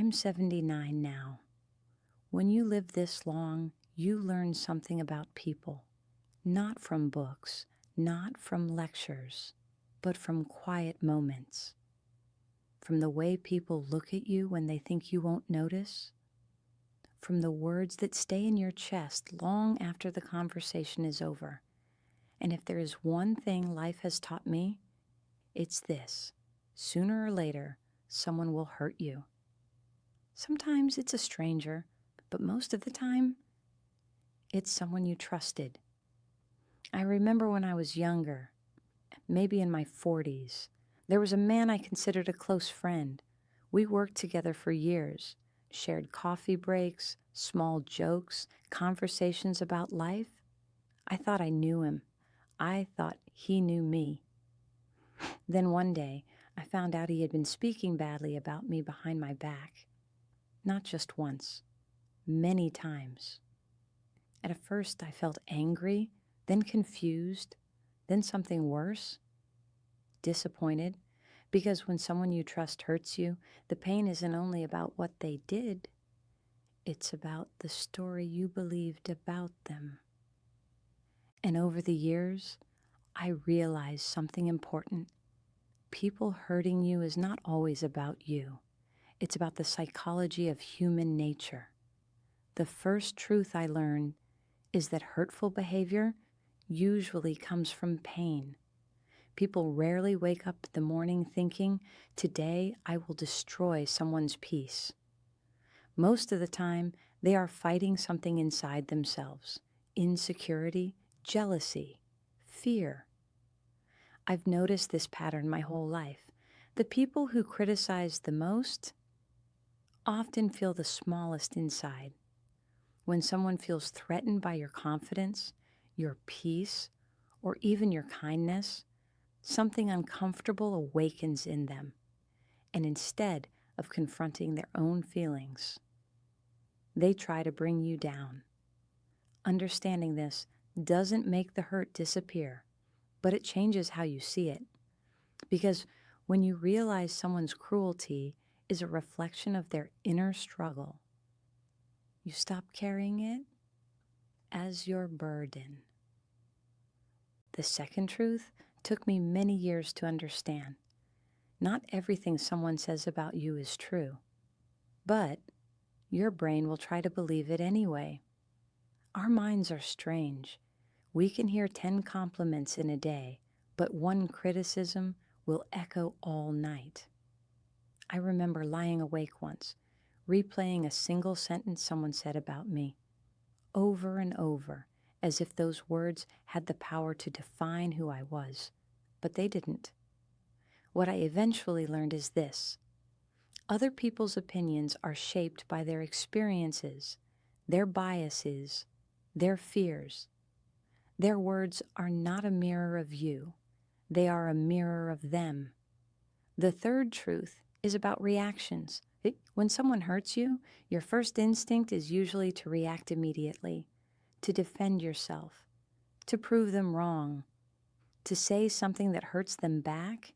I'm 79 now. When you live this long, you learn something about people, not from books, not from lectures, but from quiet moments. From the way people look at you when they think you won't notice, from the words that stay in your chest long after the conversation is over. And if there is one thing life has taught me, it's this: sooner or later, someone will hurt you. Sometimes it's a stranger, but most of the time, it's someone you trusted. I remember when I was younger, maybe in my 40s, there was a man I considered a close friend. We worked together for years, shared coffee breaks, small jokes, conversations about life. I thought I knew him. I thought he knew me. Then one day, I found out he had been speaking badly about me behind my back. Not just once, many times. At first, I felt angry, then confused, then something worse, disappointed, because when someone you trust hurts you, the pain isn't only about what they did, it's about the story you believed about them. And over the years, I realized something important. People hurting you is not always about you. It's about the psychology of human nature. The first truth I learned is that hurtful behavior usually comes from pain. People rarely wake up in the morning thinking, "Today I will destroy someone's peace." Most of the time, they are fighting something inside themselves: insecurity, jealousy, fear. I've noticed this pattern my whole life. The people who criticize the most often feel the smallest inside. When someone feels threatened by your confidence, your peace, or even your kindness, something uncomfortable awakens in them. And instead of confronting their own feelings, they try to bring you down. Understanding this doesn't make the hurt disappear, but it changes how you see it. Because when you realize someone's cruelty is a reflection of their inner struggle, you stop carrying it as your burden. The second truth took me many years to understand. Not everything someone says about you is true, but your brain will try to believe it anyway. Our minds are strange. We can hear 10 compliments in a day, but one criticism will echo all night. I remember lying awake once, replaying a single sentence someone said about me, over and over, as if those words had the power to define who I was, but they didn't. What I eventually learned is this: other people's opinions are shaped by their experiences, their biases, their fears. Their words are not a mirror of you. They are a mirror of them. The third truth is about reactions. When someone hurts you, your first instinct is usually to react immediately, to defend yourself, to prove them wrong, to say something that hurts them back.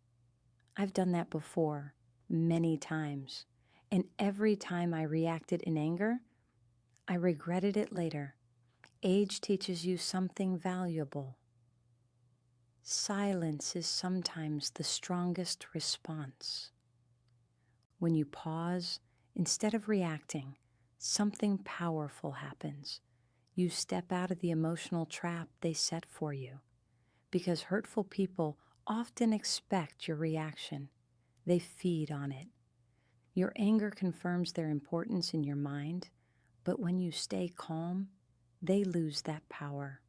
I've done that before, many times. And every time I reacted in anger, I regretted it later. Age teaches you something valuable. Silence is sometimes the strongest response. When you pause, instead of reacting, something powerful happens. You step out of the emotional trap they set for you. Because hurtful people often expect your reaction. They feed on it. Your anger confirms their importance in your mind, but when you stay calm, they lose that power.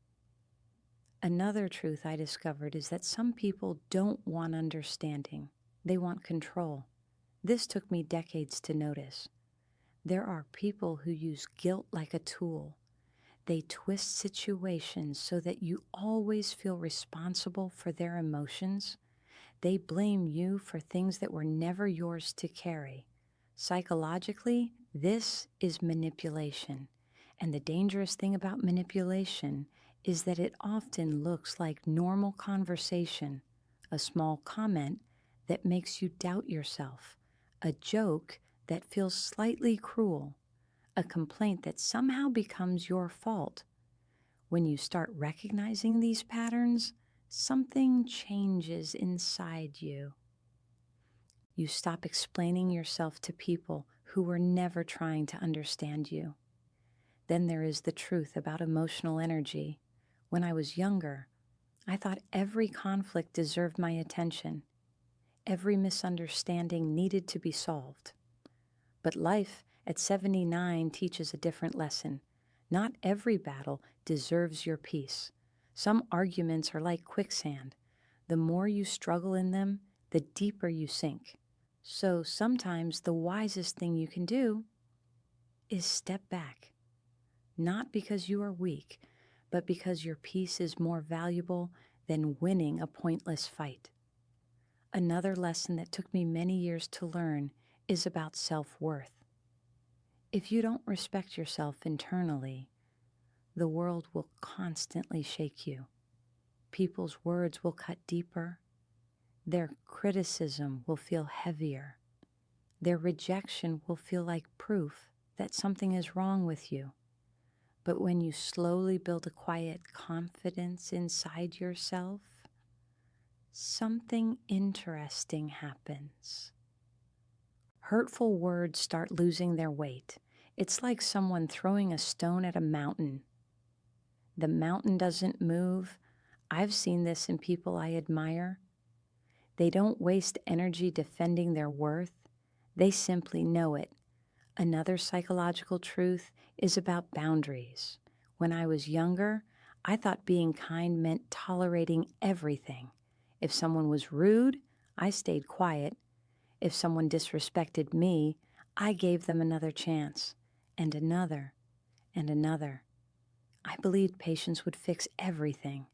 Another truth I discovered is that some people don't want understanding. They want control. This took me decades to notice. There are people who use guilt like a tool. They twist situations so that you always feel responsible for their emotions. They blame you for things that were never yours to carry. Psychologically, this is manipulation. And the dangerous thing about manipulation is that it often looks like normal conversation, a small comment that makes you doubt yourself, a joke that feels slightly cruel, a complaint that somehow becomes your fault. When you start recognizing these patterns, something changes inside you. You stop explaining yourself to people who were never trying to understand you. Then there is the truth about emotional energy. When I was younger, I thought every conflict deserved my attention. Every misunderstanding needed to be solved. But life at 79 teaches a different lesson. Not every battle deserves your peace. Some arguments are like quicksand. The more you struggle in them, the deeper you sink. So sometimes the wisest thing you can do is step back. Not because you are weak, but because your peace is more valuable than winning a pointless fight. Another lesson that took me many years to learn is about self-worth. If you don't respect yourself internally, the world will constantly shake you. People's words will cut deeper. Their criticism will feel heavier. Their rejection will feel like proof that something is wrong with you. But when you slowly build a quiet confidence inside yourself, something interesting happens. Hurtful words start losing their weight. It's like someone throwing a stone at a mountain. The mountain doesn't move. I've seen this in people I admire. They don't waste energy defending their worth. They simply know it. Another psychological truth is about boundaries. When I was younger, I thought being kind meant tolerating everything. If someone was rude, I stayed quiet. If someone disrespected me, I gave them another chance, and another, and another. I believed patience would fix everything.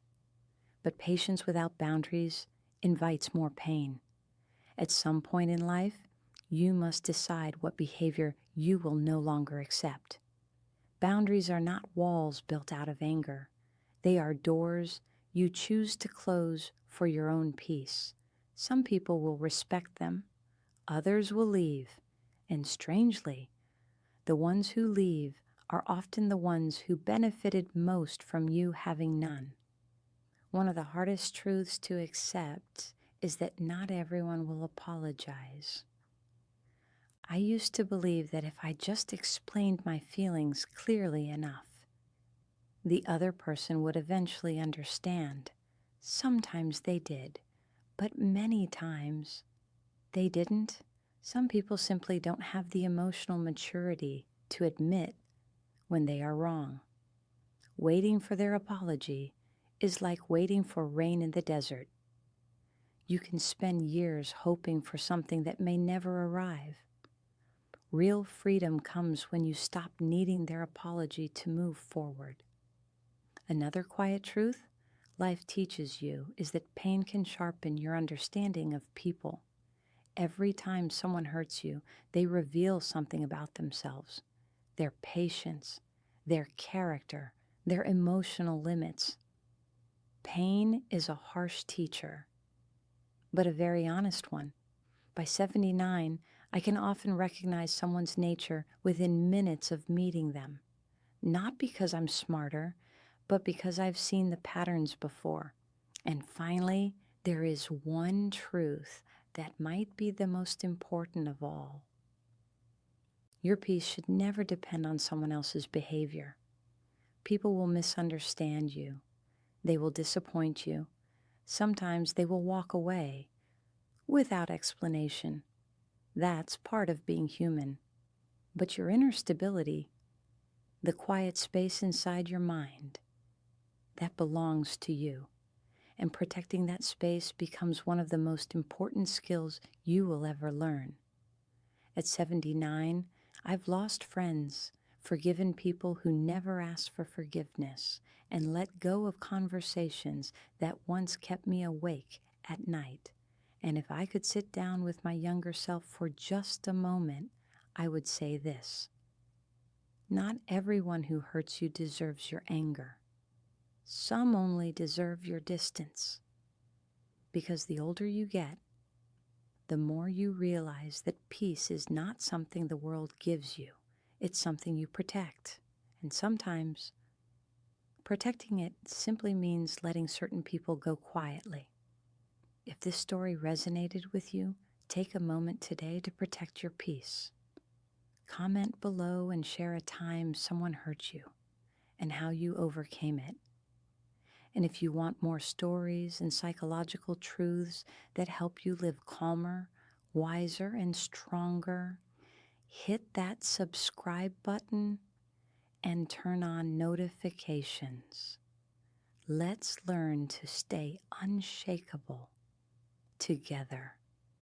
But patience without boundaries invites more pain. At some point in life, you must decide what behavior you will no longer accept. Boundaries are not walls built out of anger. They are doors you choose to close for your own peace. Some people will respect them, others will leave, and strangely, the ones who leave are often the ones who benefited most from you having none. One of the hardest truths to accept is that not everyone will apologize. I used to believe that if I just explained my feelings clearly enough, the other person would eventually understand. Sometimes they did, but many times they didn't. Some people simply don't have the emotional maturity to admit when they are wrong. Waiting for their apology is like waiting for rain in the desert. You can spend years hoping for something that may never arrive. Real freedom comes when you stop needing their apology to move forward. Another quiet truth life teaches you is that pain can sharpen your understanding of people. Every time someone hurts you, they reveal something about themselves, their patience, their character, their emotional limits. Pain is a harsh teacher, but a very honest one. By 79, I can often recognize someone's nature within minutes of meeting them, not because I'm smarter, but because I've seen the patterns before. And finally, there is one truth that might be the most important of all. Your peace should never depend on someone else's behavior. People will misunderstand you. They will disappoint you. Sometimes they will walk away without explanation. That's part of being human. But your inner stability, the quiet space inside your mind, that belongs to you. And protecting that space becomes one of the most important skills you will ever learn. At 79, I've lost friends, forgiven people who never asked for forgiveness, and let go of conversations that once kept me awake at night. And if I could sit down with my younger self for just a moment, I would say this: not everyone who hurts you deserves your anger. Some only deserve your distance. Because the older you get, the more you realize that peace is not something the world gives you. It's something you protect. And sometimes protecting it simply means letting certain people go quietly. If this story resonated with you, take a moment today to protect your peace. Comment below and share a time someone hurt you and how you overcame it. And if you want more stories and psychological truths that help you live calmer, wiser, and stronger, hit that subscribe button and turn on notifications. Let's learn to stay unshakable together.